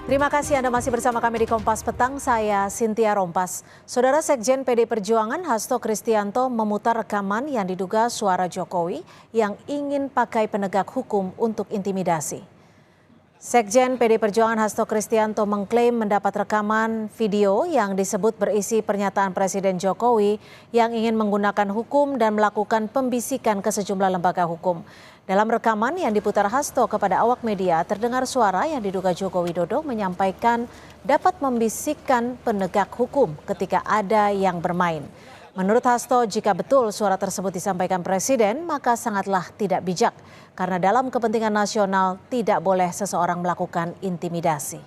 Terima kasih Anda masih bersama kami di Kompas Petang, saya Cynthia Rompas. Saudara Sekjen PD Perjuangan Hasto Kristianto memutar rekaman yang diduga suara Jokowi yang ingin pakai penegak hukum untuk intimidasi. Sekjen PD Perjuangan Hasto Kristianto mengklaim mendapat rekaman video yang disebut berisi pernyataan Presiden Jokowi yang ingin menggunakan hukum dan melakukan pembisikan ke sejumlah lembaga hukum. Dalam rekaman yang diputar Hasto kepada awak media, terdengar suara yang diduga Joko Widodo menyampaikan dapat membisikkan penegak hukum ketika ada yang bermain. Menurut Hasto, jika betul suara tersebut disampaikan Presiden, maka sangatlah tidak bijak. Karena dalam kepentingan nasional tidak boleh seseorang melakukan intimidasi.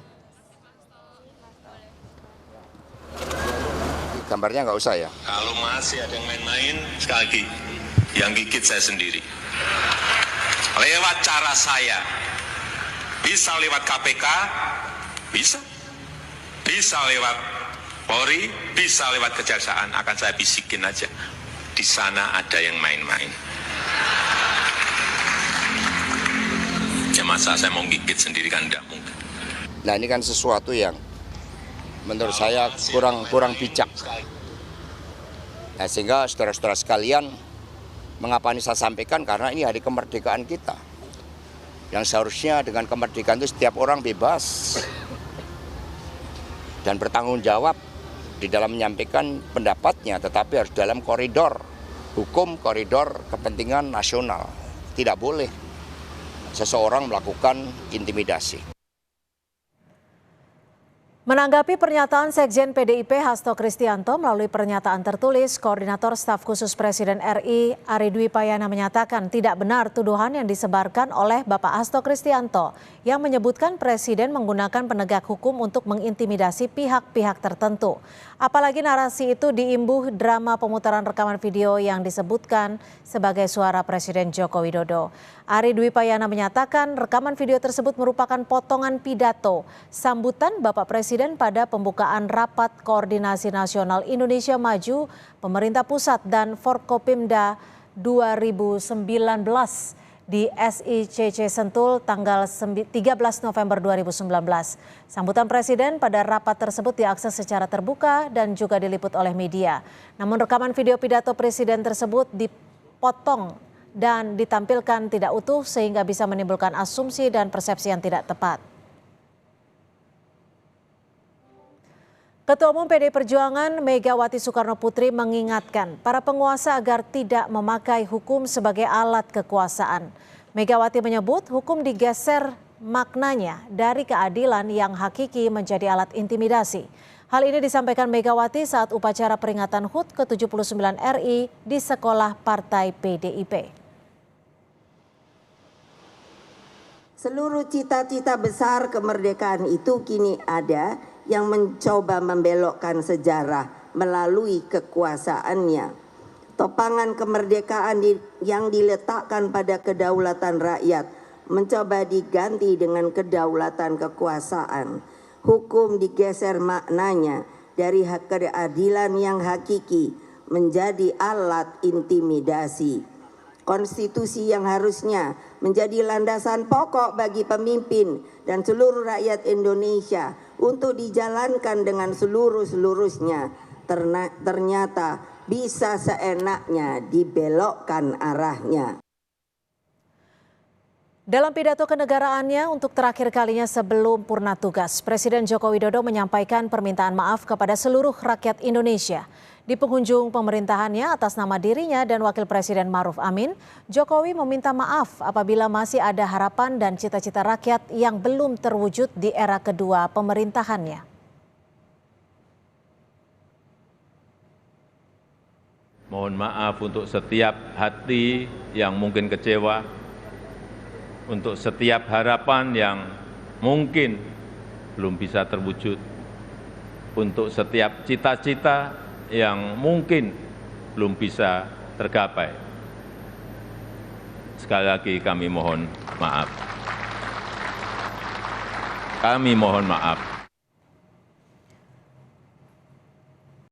Gambarnya nggak usah ya. Kalau masih ada yang main-main, sekali lagi, yang gigit saya sendiri. Lewat cara saya, bisa lewat KPK, bisa lewat Polri, bisa lewat Kejaksaan, akan saya bisikin aja. Di sana ada yang main-main. Ya masa saya mau gigit sendiri kan enggak mungkin. Nah ini kan sesuatu yang menurut saya kurang bijak. Nah, sehingga saudara-saudara sekalian, mengapa ini saya sampaikan? Karena ini hari kemerdekaan kita. Yang seharusnya dengan kemerdekaan itu setiap orang bebas dan bertanggung jawab di dalam menyampaikan pendapatnya, tetapi harus dalam koridor hukum, koridor kepentingan nasional. Tidak boleh seseorang melakukan intimidasi. Menanggapi pernyataan Sekjen PDIP Hasto Kristianto melalui pernyataan tertulis, Koordinator Staf Khusus Presiden RI Ari Dwi Payana menyatakan tidak benar tuduhan yang disebarkan oleh Bapak Hasto Kristianto yang menyebutkan Presiden menggunakan penegak hukum untuk mengintimidasi pihak-pihak tertentu. Apalagi narasi itu diimbuh drama pemutaran rekaman video yang disebutkan sebagai suara Presiden Joko Widodo. Ari Dwi Payana menyatakan rekaman video tersebut merupakan potongan pidato sambutan Bapak Presiden pada pembukaan Rapat Koordinasi Nasional Indonesia Maju, Pemerintah Pusat dan Forkopimda 2019 di SICC Sentul tanggal 13 November 2019. Sambutan Presiden pada rapat tersebut diakses secara terbuka dan juga diliput oleh media. Namun rekaman video pidato Presiden tersebut dipotong dan ditampilkan tidak utuh sehingga bisa menimbulkan asumsi dan persepsi yang tidak tepat. Ketua Umum PD Perjuangan Megawati Soekarnoputri mengingatkan para penguasa agar tidak memakai hukum sebagai alat kekuasaan. Megawati menyebut hukum digeser maknanya dari keadilan yang hakiki menjadi alat intimidasi. Hal ini disampaikan Megawati saat upacara peringatan HUT ke-79 RI di Sekolah Partai PDIP. Seluruh cita-cita besar kemerdekaan itu kini ada yang mencoba membelokkan sejarah melalui kekuasaannya. Topangan kemerdekaan yang diletakkan pada kedaulatan rakyat mencoba diganti dengan kedaulatan kekuasaan. Hukum digeser maknanya dari keadilan yang hakiki menjadi alat intimidasi. Konstitusi yang harusnya menjadi landasan pokok bagi pemimpin dan seluruh rakyat Indonesia untuk dijalankan dengan seluruhnya ternyata bisa seenaknya dibelokkan arahnya. Dalam pidato kenegaraannya untuk terakhir kalinya sebelum purna tugas, Presiden Joko Widodo menyampaikan permintaan maaf kepada seluruh rakyat Indonesia. Di penghujung pemerintahannya atas nama dirinya dan Wakil Presiden Ma'ruf Amin, Jokowi meminta maaf apabila masih ada harapan dan cita-cita rakyat yang belum terwujud di era kedua pemerintahannya. Mohon maaf untuk setiap hati yang mungkin kecewa, untuk setiap harapan yang mungkin belum bisa terwujud, untuk setiap cita-cita yang mungkin belum bisa tergapai. Sekali lagi kami mohon maaf. Kami mohon maaf.